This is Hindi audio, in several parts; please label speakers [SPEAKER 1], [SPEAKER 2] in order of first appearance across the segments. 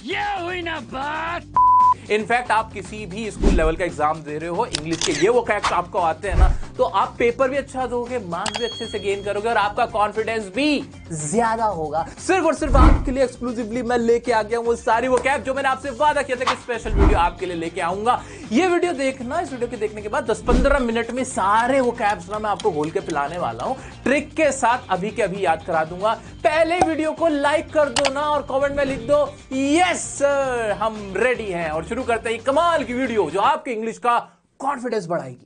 [SPEAKER 1] ये हुई ना बात।
[SPEAKER 2] इनफैक्ट आप किसी भी स्कूल लेवल का एग्जाम दे रहे हो, इंग्लिश के ये वो फैक्ट्स आपको आते हैं ना, तो आप पेपर भी अच्छा दोगे, मार्क्स भी अच्छे से गेन करोगे और आपका कॉन्फिडेंस भी ज्यादा होगा। सिर्फ और सिर्फ आपके लिए एक्सक्लूसिवली मैं लेके आ गया हूं वो सारी वो कैप जो मैंने आपसे वादा किया था कि स्पेशल वीडियो आपके लिए लेके आऊंगा। ये वीडियो देखना, इस वीडियो के देखने के बाद 10-15 मिनट में सारे वो कैप्स ना मैं आपको घोल के पिलाने वाला हूं, ट्रिक के साथ अभी के अभी याद करा दूंगा। पहले वीडियो को लाइक कर दो ना और कमेंट में लिख दो यस सर, हम रेडी हैं, और शुरू करते हैं कमाल की वीडियो जो आपके इंग्लिश का कॉन्फिडेंस बढ़ाएगी।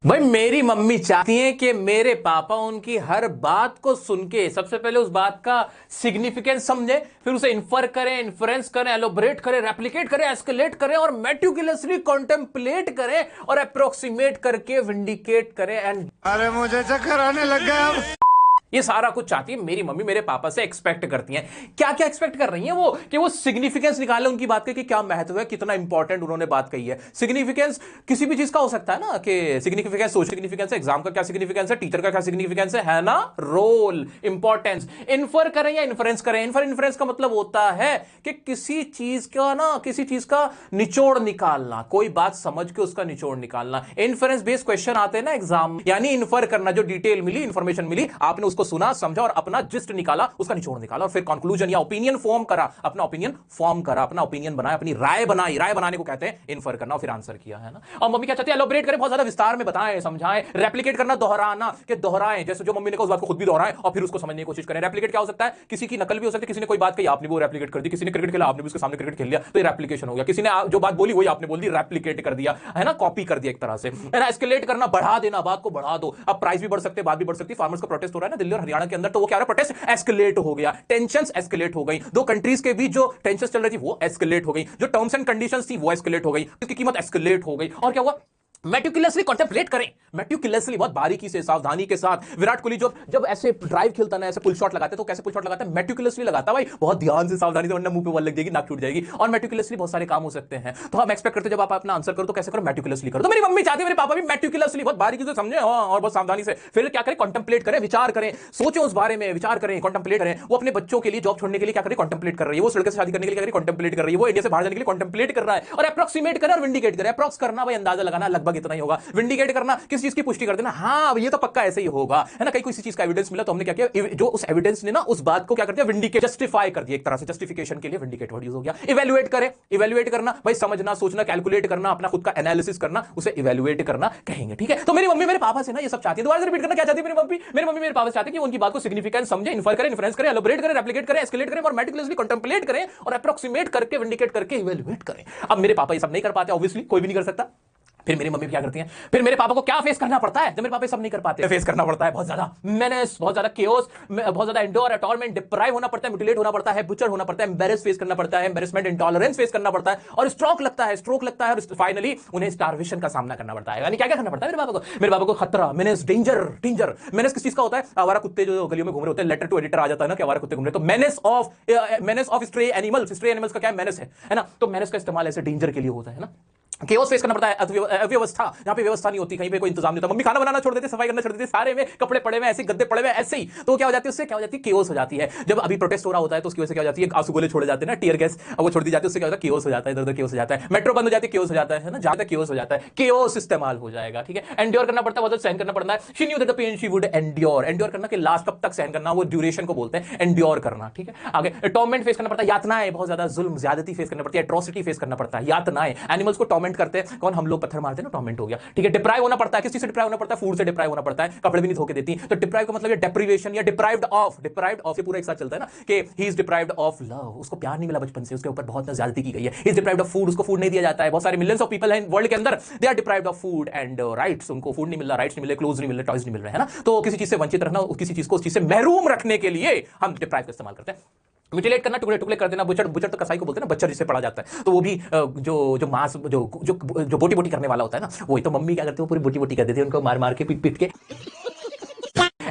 [SPEAKER 2] भाई मेरी मम्मी चाहती हैं कि मेरे पापा उनकी हर बात को सुन के सबसे पहले उस बात का सिग्निफिकेंस समझे, फिर उसे इन्फर करें, इन्फ्रेंस करें, एलोबरेट करें, रेप्लिकेट करें, एस्केलेट करें और मेटिकुलसली कॉन्टेम्पलेट करें और अप्रोक्सीमेट करके विंडिकेट करें एंड
[SPEAKER 1] अरे मुझे चक्कर आने लग गया अब।
[SPEAKER 2] ये सारा कुछ चाहती है मेरी मम्मी, मेरे पापा से एक्सपेक्ट करती हैं। क्या क्या एक्सपेक्ट कर रही हैं वो, कि वो सिग्निफिकेंस निकाले उनकी बात के कि क्या महत्व है, कितना इंपॉर्टेंट उन्होंने बात कही है। सिग्निफिकेंस किसी भी चीज का हो सकता है ना, कि सिग्निफिकेंस सोशल सिग्निफिकेंस है, एग्जाम का क्या सिग्निफिकेंस है, टीचर का क्या सिग्निफिकेंस है ना, रोल, इंपॉर्टेंस। इन्फर करें या इन्फ्रेंस करें, इन्फ्रेंस का मतलब होता है कि किसी चीज का ना, किसी चीज का निचोड़ निकालना, कोई बात समझ के उसका निचोड़ निकालना। इन्फ्रेंस बेस्ड क्वेश्चन आते हैं ना एग्जाम, यानी इन्फर करना, जो डिटेल मिली, इंफॉर्मेशन मिली, आपने उसको सुना, समझा और अपना जिस्ट निकाला, उसका निचोड़ निकाला और फिर कंक्लूजन या ओपिनियन फॉर्म करा, अपना ओपिनियन फॉर्म करा, अपना ओपिनियन बनाया, अपनी राय बनाई। राय बनाने को कहते हैं इन्फर करना, और फिर आंसर किया, है ना। और मम्मी क्या चाहती है, एलोबरेट करें, बहुत ज्यादा विस्तार में बताएं, समझाएं। रेप्लिकेट करना, दोहराना, कि दोहराएं, जैसे जो मम्मी ने कहा उस बात को खुद भी दोहराएं और फिर उसको समझने की कोशिश करें। रेप्लिकेट क्या हो सकता है, किसी की नकल भी हो सकती है, किसी ने कोई बात कही, आपने वो रेप्लिकेट कर दी, किसी ने क्रिकेट खेला, आपने भी उसके सामने क्रिकेट खेल लिया, तो ये रेप्लिकेशन हो गया। किसी ने जो बात बोली वही आपने बोल दी, रेप्लिकेट कर दिया, है ना, कॉपी कर दिया एक तरह से, है ना। एस्केलेट करना, बढ़ा देना, बात को बढ़ा दो। अब प्राइस भी बढ़ सकते हैं, बात भी बढ़ सकती है। फार्मर्स का प्रोटेस्ट हो रहा है ना दिल्ली और हरियाणा के अंदर, तो वो क्या हो रहा है, प्रोटेस्ट एस्केलेट हो गया, टेंशंस एस्केलेट हो गई, दो कंट्रीज के बीच जो टेंशंस चल रही थी वो एस्केलेट हो गई, जो टर्म्स एंड कंडीशंस थी वो एस्केलेट हो गई, इसकी कीमत एस्केलेट हो गई। और क्या हुआ, मेटिकुलसली कॉन्टेम्पलेट करें, मेटिकुलसली, बहुत बारीकी से, सावधानी के साथ। विराट कोहली जब ऐसे ड्राइव खेलता ना, ऐसे पुल शॉट लगाते तो कैसे पुल शॉट लगाता है, मेटिकुलसली लगाता है भाई, बहुत ध्यान से, सावधानी से, वरना मुंह पे बॉल लग जाएगी, नाक टूट जाएगी। और मेटिकुलसली बहुत सारे काम हो सकते हैं, तो हम एक्सपेक्ट करते हैं जब आप अपना आंसर करो तो कैसे करो, मेटिकुलसली करो। तो मेरी मम्मी चाहती है मेरे पापा भी मेटिकुलसली, बहुत बारीकी से समझे और बहुत सावधानी से, फिर क्या करें, कॉन्टेम्पलेट करें, विचार करें, सोचें उस बारे में, विचार करें, कॉन्टेम्पलेट करें। वो अपने बच्चों के लिए जॉब छोड़ने के लिए क्या करें, कॉन्टेम्पलेट कर रही है, वो लड़के से शादी करने के लिए क्या करें, कॉन्टेम्पलेट कर रही है, वो इंडिया से बाहर जाने के लिए कॉन्टेम्पलेट कर रहा है। और अप्रोक्सीमेट करें और विंडिकेट करें। अप्रोक्स करना भाई, अंदाजा लगाना, लगभग इतना ही होगा। विंडिकेट करना, किस चीज की पुष्टि कर देना, हाँ ये तो पक्का ऐसे ही होगा, है ना। कहीं किसी चीज का एविडेंस मिला तो हमने क्या किया, जो उस एविडेंस ने ना उस बात को क्या कर दिया, विंडिकेट, जस्टिफाई कर दिया, एक तरह से जस्टिफिकेशन के लिए विंडिकेट वर्ड यूज हो गया। इवैल्यूएट करें, इवैल्यूएट करना भाई, समझना, सोचना, कैलकुलेट करना, अपना खुद का एनालिसिस करना, उसे इवैल्यूएट करना कहेंगे, ठीक है। तो मेरी मम्मी मेरे पापा से ना ये सब चाहती है। दोबारा से रिपीट करना, क्या चाहती है मेरी मम्मी मेरे पापा से चाहती है कि उनकी बात को सिग्निफिकेंस समझे, इन्फर करें, इन्फ्रेंस करें, एलोबरेट करें, रेप्लिकेट करें, एस्केलेट करें और मेटिकुलसली कॉन्टेम्पलेट करें और अप्रोक्सीमेट करके, विंडिकेट करके इवैल्यूएट करें। अब मेरे पापा ये सब नहीं कर पाते, ऑब्वियसली कोई भी नहीं कर सकता। फिर मेरी मम्मी क्या करती हैं, फिर मेरे पापा को क्या फेस करना पड़ता है, जब मेरे पापा सब नहीं कर पाते, फेस करना पड़ता है बहुत ज्यादा मेनेस, बहुत ज्यादा केओस, बहुत ज्यादा एंडोर, टॉर्मेंट, डिप्राइव होना पड़ता है, म्यूटिलेट होना पड़ता है, बुचर होना पड़ता है, एम्बैरेस फेस करना पड़ता है, एम्बैरेसमेंट, इंटॉलरेंस फेस करना पड़ता है, और स्ट्रोक लगता है और फाइनली उन्हें स्टारवेशन का सामना करना पड़ता है। यानी क्या क्या करना पड़ता है मेरे पापा को खतरा, मेनेस, डेंजर। मेनेस किस चीज का होता है, आवारा कुत्ते जो गलियों में घूम रहे होते हैं, लेटर टू एडिटर आ जाता है ना कि आवारा कुत्ते घूम रहे, तो मेनेस ऑफ स्ट्रे एनिमल्स का क्या मेनेस है ना। तो मेनेस का इस्तेमाल ऐसे डेंजर के लिए होता है ना। केओस फेस करना पड़ता है, अव्यवस्था, जहां पे व्यवस्था नहीं होती, कहीं पे कोई इंतजाम नहीं होता, मम्मी खाना बनाना छोड़ देती, सफाई करना छोड़ देती, सारे में कपड़े पड़े हुए ऐसे, गद्दे पड़े हुए ऐसे ही, तो क्या हो जाती है, उससे क्या हो जाती है, केओस हो जाती है। जब अभी प्रोटेस्ट हो रहा होता है तो उसकी वजह से क्या हो जाती है, आंसू गोले छोड़े जाते हैं ना, टीयर गैस वो छोड़ दी जाती है, उससे क्या होता है, केओस हो जाता है, इधर-उधर केओस हो जाता है, मेट्रो बंद हो जाती है, केओस हो जाता है ना, जहां तक केओस हो जाता है, केओस इस्तेमाल हो जाएगा, ठीक है। एंड्योर करना पड़ता है, बहुत सहन करना पड़ता है। She knew that the pain she would endure करना कि लास्ट कब तक सहन करना, वो ड्यूरेशन को बोलते हैं एंड्योर करना, ठीक है। आगे टॉर्मेंट फेस करना पड़ता है, यातनाएं, बहुत ज्यादा जुल्म, ज्यादती फेस करना पड़ती है, एट्रोसिटी फेस करना पड़ता है, यातनाएं। एनिमल्स को टॉर्मेंट करते हैं कौन, हम लोग पत्थर मारते हैं ना, टॉर्मेंट हो गया, ठीक है। डिप्राइव होना पड़ता है, किस चीज से डिप्राइव होना पड़ता है, फूड से डिप्राइव होना पड़ता है, कपड़े भी नहीं धोके देती, तो डिप्राइव का मतलब ये डेप्रिवेशन या डिप्राइव्ड ऑफ से पूरा एक साथ चलता है ना, कि ही इज डिप्राइव्ड ऑफ लव, उसको प्यार नहीं मिला बचपन से, उसके ऊपर बहुत ज्यादती की गई है। He is deprived of food, उसको फूड नहीं दिया जाता है। बहुत सारे मिलियंस ऑफ पीपल हैं वर्ल्ड के अंदर, they are deprived of food and rights, उनको फूड नहीं मिल रहा, राइट्स नहीं मिल रहे, क्लोज नहीं मिल रहे, टॉयज नहीं मिल रहे, है ना। तो किसी चीज से वंचित रखना, किसी चीज को उस चीज से महरूम रखने के लिए हम डिप्राइव का इस्तेमाल करते हैं। म्यूटिलेट करना, टुकड़े टुकड़े कर देना, बुचर तो कसाई को बोलते हैं ना, बच्चा जिसे पड़ा जाता है, तो वो भी जो मांस जो बोटी बोटी करने वाला होता है ना, वही तो मम्मी क्या करती है, वो पूरी बोटी बोटी कर देती है, उनको मार मार के, पीट पीट के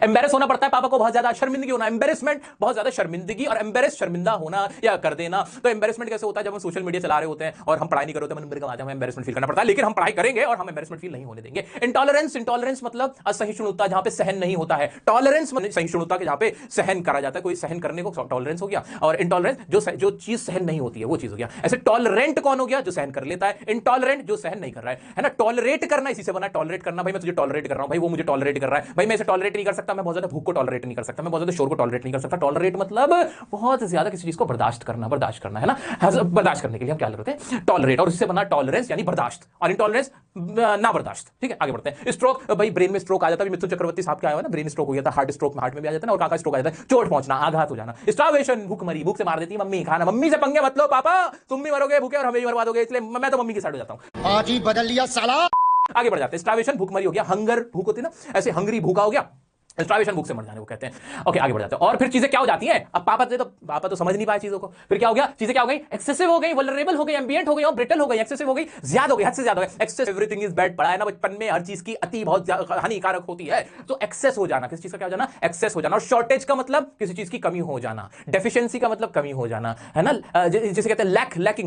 [SPEAKER 2] एम्बेरस होना पड़ता है पापा को, बहुत ज्यादा शर्मिंदगी होना, एम्बेरसमेंट बहुत ज्यादा शर्मिंदगी, और एम्बेरस शर्मिंदा होना या कर देना। तो एम्बेरसमेंट कैसे होता है? जब हम सोशल मीडिया चला रहे होते हैं और हम पढ़ाई नहीं कर रहे होते हैं, हमें एम्बेरसमेंट फील करना पड़ता है, लेकिन हम पढ़ाई करेंगे और हम एम्बेरसमेंट फील नहीं होने देंगे। इंटॉलरेंस, इंटॉलरेंस मतलब असहिष्णुता, जहां पे सहन नहीं होता है। टॉलरेंस मतलब सहिष्णुता के जहां पे सहन करा जाता है, कोई सहन करने को टॉलरेंस हो गया, और इंटॉलरेंस जो चीज सहन नहीं होती है वो चीज हो गया। ऐसे टॉलरेंट कौन हो गया? जो सहन कर लेता है। इंटॉलरेंट जो सहन नहीं कर रहा है ना। टॉलरेट करना इसी से बना, टॉलरेट करना, भाई मैं तुझे टॉलरेट कर रहा हूं, भाई वो मुझे टॉलरेट कर रहा है, भाई मैं इसे टॉलरेट नहीं कर सकता, मैं बहुत ज्यादा भूख को टॉलरेट नहीं कर सकता, मैं बहुत ज्यादा शोर को टॉलरेट नहीं कर सकता। टॉलरेट मतलब बहुत ज्यादा किसी चीज को बर्दाश्त करना है ना। बर्दाश्त करने के लिए हम क्या करते हैं? टॉलरेट, और इससे बना टॉलरेंस यानी बर्दाश्त, और इंटॉलरेंस ना बर्दाश्त। ठीक है, आगे बढ़ते हैं। स्ट्रोक, भाई ब्रेन में स्ट्रोक आ जाता है, मिथुन चक्रवर्ती साहब क्या आया ना, ब्रेन स्ट्रोक हो गया था, हार्ट स्ट्रोक में, हार्ट में भी आ जाता है, और कहां स्ट्रोक आ जाता है? चोट पहुंचना, आघात हो जाना। स्टार्वेशन, भूखमरी, भूख से मार देती है मम्मी, खाना, मम्मी से पंगे मत लो पापा, तुम भी मरोगे भूखे और हमें भी बर्बाद हो गए, इसलिए मैं तो मम्मी के साइड हो जाता हूं।
[SPEAKER 3] आज ही बदल लिया साला।
[SPEAKER 2] आगे बढ़ जाते हैं। स्टार्वेशन, भूखमरी हो गया, हंगर भूख होती है ना, ऐसे हंगरी भूखा हो गया, स्टार्वेशन भूख से मर जाने को कहते हैं। ओके, आगे बढ़ जाते हैं। और फिर चीजें क्या हो जाती हैं? अब पापा तो समझ नहीं पाए चीजों को, फिर क्या हो गया? चीजें क्या हो गई? एक्सेसिव हो गई, वल्नरेबल हो गई, एम्बिएंट हो गई, और ब्रिटल हो गई, एक्सेसिव हो गई, ज्यादा हो गई, हद से ज्यादा हो गई। एक्सेस एवरीथिंग इज बैड, पढ़ा है ना बचपन में, हर चीज की अति बहुत हानिकारक होती है। तो एक्सेस हो जाना, किसी चीज का क्या हो जाना? एक्सेस हो जाना। और शॉर्टेज का मतलब किसी चीज की कमी हो जाना, डेफिशिएंसी का मतलब कमी हो जाना, है ना, जिसे कहते हैं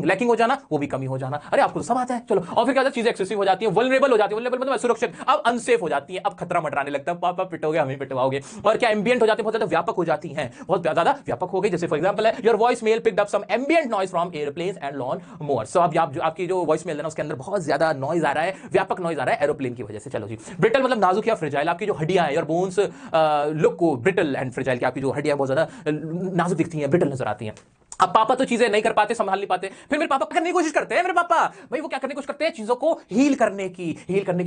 [SPEAKER 2] लैकिंग हो जाना, वो भी कमी हो जाना। अरे आपको तो सब आता है, चलो। और फिर क्या होता है? चीजें एक्सेसिव हो जाती है, वल्नरेबल हो जाती है, वल्नरेबल मतलब असुरक्षित, अब अनसेफ हो जाती है, अब खतरा मंडराने लगता है, पापा पिटोगे, हमें पिटवाओगे। और क्या एम्बिएंट हो जाते हैं, बहुत ज्यादा व्यापक हो जाती हैं, बहुत ज्यादा व्यापक हो गई। जैसे फॉर एग्जांपल है, your voice mail picked up some ambient noise from airplanes and lawn mowers. So अब आपकी जो वॉइस मेल है ना, उसके अंदर बहुत ज्यादा नॉइज आ रहा है, व्यापक नॉइज आ रहा है एरोप्लेन की वजह से। चलो जी। ब्रिटल मतलब नाजुक या फ्रेजाइल, आपकी जो हड्डियां हैं, योर बोन्स लुक को ब्रिटल एंड फ्रेजाइल, की आपकी जो हड्डियां बहुत ज्यादा नाजुक दिखती हैं, ब्रिटल नजर आती हैं। अब पापा तो चीजें नहीं कर पाते, संभाल नहीं पाते, फिर मेरे पापा करने की कोशिश करते हैं, मेरे पापा भाई वो क्या करने की कोशिश करते हैं? चीजों को हील करने की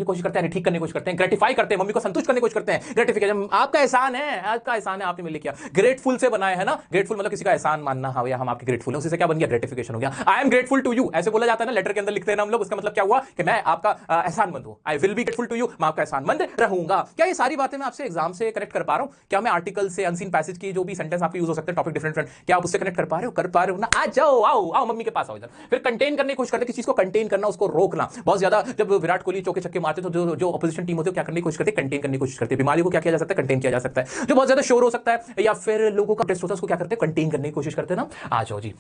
[SPEAKER 2] कोशिश करते हैं, ठीक करने की कोशिश करते हैं, ग्रेटिफाई करते हैं, मम्मी को संतुष्ट करने की कोशिश करते हैं। ग्रेटिफिकेशन, आपका एहसान है, आपका एहसान है, आपने मेरे लिए किया। ग्रेटफुल से बनाए है ना, ग्रेटफुल मतलब किसी का एहसान मानना, हाँ हम आपके ग्रेटफुल हैं, उसी से क्या बन गया? ग्रेटिफिकेशन हो गया। I am grateful to you, ऐसे बोला जाता है ना, लेटर के अंदर लिखते हैं ना हम लोग, उसका मतलब क्या हुआ कि मैं आपका एहसानमंद हूं। I will be grateful to you, मैं आपका एहसानमंद रहूंगा। क्या ये सारी बातें मैं आपसे एग्जाम से कनेक्ट कर पा रहा हूं? क्या मैं आर्टिकल से, अनसीन पैसेज की जो भी सेंटेंस आपके यूज हो सकते हैं, टॉपिक डिफरेंट, क्या आप उससे कनेक्ट कर पा रहे हो ना? आज जाओ, आओ मम्मी के पास आओ इधर। फिर कंटेन करने की कोशिश करते, किसी चीज को कंटेन करना, उसको रोकना। बहुत ज्यादा जब विराट कोहली चौके छक्के मारते तो जो अपोजिशन टीम होती है क्या करने की कोशिश करती है? कंटेन करने की कोशिश करती है। बीमारी को क्या किया जा सकता है? कंटेन किया जा सकता है। जो बहुत ज्यादा शोर हो सकता है या फिर लोगों का टेस्ट होता है, उसको क्या करते हैं? कंटेन करने की कोशिश करते हैं ना। आ जाओ जी,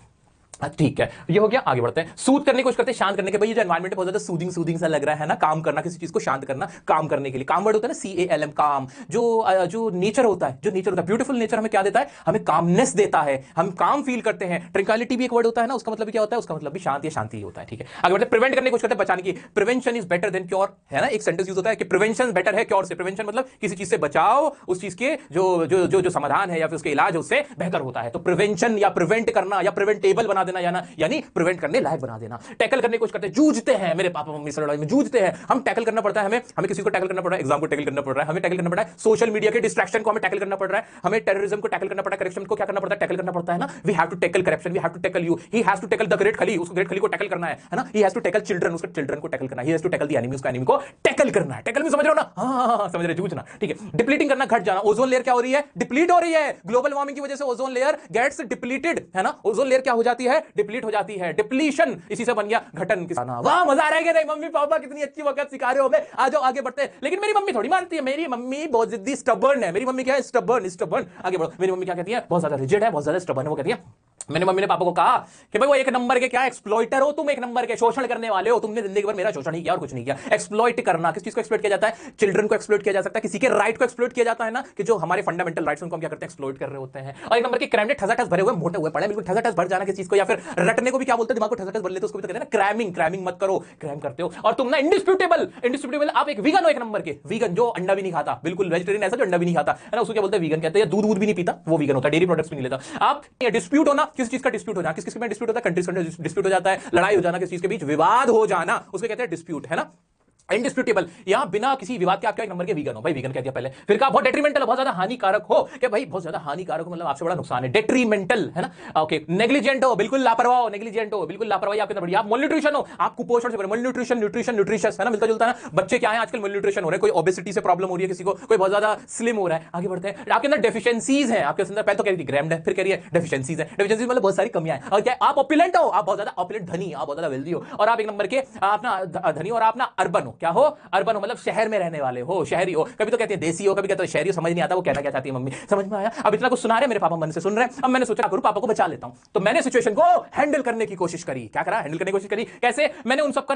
[SPEAKER 2] ठीक है, ये हो गया। आगे बढ़ते हैं। सूद करने की कोशिश करते हैं, शांत करने के। भाई ये जो एनवायरनमेंट बहुत ज्यादा सूदिंग सा लग रहा है ना, काम करना, किसी चीज को शांत करना, काम करने के लिए। काम वर्ड होता है ना, CALM, काम। जो नेचर होता है, ब्यूटीफुल नेचर हमें क्या देता है? हमें कामनेस देता है, हम काम फील करते हैं। ट्रंक्विलिटी भी एक वर्ड होता है ना, उसका मतलब क्या होता है? उसका मतलब भी शांति होता है। ठीक है, आगे बढ़ते हैं। प्रिवेंट करने की कोशिश करते हैं, बचाने की। Prevention is better than cure, है ना, एक सेंटेंस यूज होता है कि प्रिवेंशन बेटर है क्योर से। प्रिवेंशन मतलब किसी चीज से बचाओ, उस चीज के जो समाधान है या फिर उसके इलाज है उससे बेहतर होता है। तो प्रिवेंशन या प्रिवेंट करना या प्रिवेंटेबल बना देना, यानी प्रिवेंट करने लायक बना देना। टैकल करने की कोशिश करते हैं, जूझते हैं, मेरे पापा मम्मी से लड़ाई में जूझते हैं। हम टैकल करना पड़ता है, हमें किसी को टैकल करना पड़ रहा है, एग्जाम को टैकल करना पड़ रहा है, हमें टैकल करना पड़ रहा है, सोशल मीडिया के डिस्ट्रैक्शन को हमें टैकल करना पड़ रहा है, हमें टेररिज्म को टैकल करना पड़ता है, करप्शन को क्या करना पड़ता है? टैकल करना पड़ता है ना। We have to tackle corruption, we have to tackle you, he has to tackle the Great Khali, उसको ग्रेट खली को टैकल करना है ना। He has to tackle children, उसको चिल्ड्रन को टैकल करना है। He has to tackle the enemy, उसका एनिमी को टैकल करना है। टैकल में समझ रहे हो ना? हां समझ रहे, जूझना। ठीक है, डिप्लीटिंग करना, घट जाना। ओजोन लेयर क्या हो रही है? डिप्लीट हो रही है। ग्लोबल वार्मिंग की वजह से ओजोन लेयर गेट्स डिप्लीटेड, है ना। ओजोन लेयर क्या हो जाती है? डिप्लीट हो जाती है। डिप्लीशन इसी से बन गया घटन। वाह मजा आ रहा है कि नहीं? मम्मी पापा कितनी अच्छी वक्त सिखा रहे हो हमें। आ जाओ आगे बढ़ते हैं। लेकिन मेरी मम्मी थोड़ी मानती है, मेरी मम्मी बहुत जिद्दी, स्टबर्न है। मेरी मम्मी क्या है? स्टबर्न। आगे बढ़ो। मेरी मम्मी क्या कहती है? बहुत ज्यादा रिजिड है, बहुत ज्यादा स्टबर्न है। वो कहती है, मैंने मम्मी ने पापा को कहा कि भाई वो एक नंबर के क्या एक्सप्लॉइटर हो तुम, एक नंबर के शोषण करने वाले हो, तुमने जिंदगी भर मेरा शोषण ही किया और कुछ नहीं किया। एक्सप्लॉइट करना, किस चीज को एक्सप्लॉइट किया जाता है? चिल्ड्रन को एक्सप्लॉइट किया जा सकता है, किसी के राइट को एक्सप्लॉइट किया जाता है ना, कि जो हमारे फंडामेंटल राइट्स उनको हम क्या करते हैं? एक्सप्लॉइट कर रहे होते हैं। और एक नंबर के क्राइम ने ठसाठस भरे हुए, मोटे हुए पड़े, बिल्कुल ठसाठस भर जाना किसी चीज को, या फिर रटने को भी क्या बोलते हैं? दिमाग को ठसाठस भर लेते, उसको भी तो कहते हैं ना क्रैमिंग मत करो, क्रैम करते हो। और तुम ना इंडिस्प्यूटेबल आप एक वीगन हो, एक नंबर के वीगन, जो अंडा भी नहीं खाता, बिल्कुल वेजिटेरियन, ऐसा जो अंडा भी नहीं खाता, है ना, उसको क्या बोलते हैं? वीगन कहते हैं। दूध भी नहीं पीता, वो वीगन होता है। डेयरी प्रोडक्ट्स भी नहीं लेता। आप डिस्प्यूट होना, किस चीज का डिस्प्यूट हो जाना, किस में डिस्प्यूट होता है? कंट्रीज का डिस्प्यूट हो जाता है, लड़ाई हो जाना, किस चीज के बीच विवाद हो जाना, उसको कहते हैं डिस्प्यूट, है ना। इंडिस्प्यूटेबल, यहां बिना किसी विवाद के आप क्या एक नंबर के वीगन हो, भाई वीगन कह दिया पहले। फिर कहा बहुत डेट्रीमेंटल, बहुत ज्यादा हानिकारक हो, कि भाई बहुत ज्यादा हानिकारक हो मतलब आपसे बड़ा नुकसान है, डेट्रीमेंटल, है ना। ओके, नेग्लिजेंट हो, बिल्कुल लापरवाह हो, नेग्लिजेंट हो, बिल्कुल लापरवाही आपके अंदर बढ़िया। आप मॉलन्यूट्रिशन हो, आप कुपोषण से भरे, मॉलन्यूट्रिशन, न्यूट्रिशियस, है ना, मिलता जुलता है ना। बच्चे क्या है आजकल? मॉलन्यूट्रिशन हो रहे हैं, कोई ओबेसिटी से प्रॉब्लम हो रही है किसी को, कोई बहुत ज्यादा स्लिम हो रहा है। आगे बढ़ते हैं। आपके अंदर डेफिशिएंसीज है, आपके अंदर पहले तो कह रही थी ग्रैम्ड है, फिर कह रही है डेफिशिएंसीज है। डेफिशिएंसीज मतलब बहुत सारी कमियां हैं। और क्या आप ऑपुलेंट हो, आप बहुत ज्यादा ऑपुलेंट, धनी, आप बहुत ज्यादा वेल्दी हो, और आप एक नंबर के अपना धनी और आप ना अर्बन हो, क्या हो? अर्बन हो, मतलब शहर में रहने वाले हो, शहरी हो। कभी तो कहते हैं देसी हो, कभी कहते हैं शहरी हो, समझ नहीं आता वो कहना क्या चाहती है मम्मी। समझ में आया? अब इतना कुछ सुना रहे मेरे पापा, मन से सुन रहे हैं। अब मैंने सोचा करूं, पापा को बचा लेता हूं। तो मैंने सिचुएशन को हैंडल करने की कोशिश करी। क्या करा? हैंडल करने की कोशिश करी। कैसे? मैंने उन सबका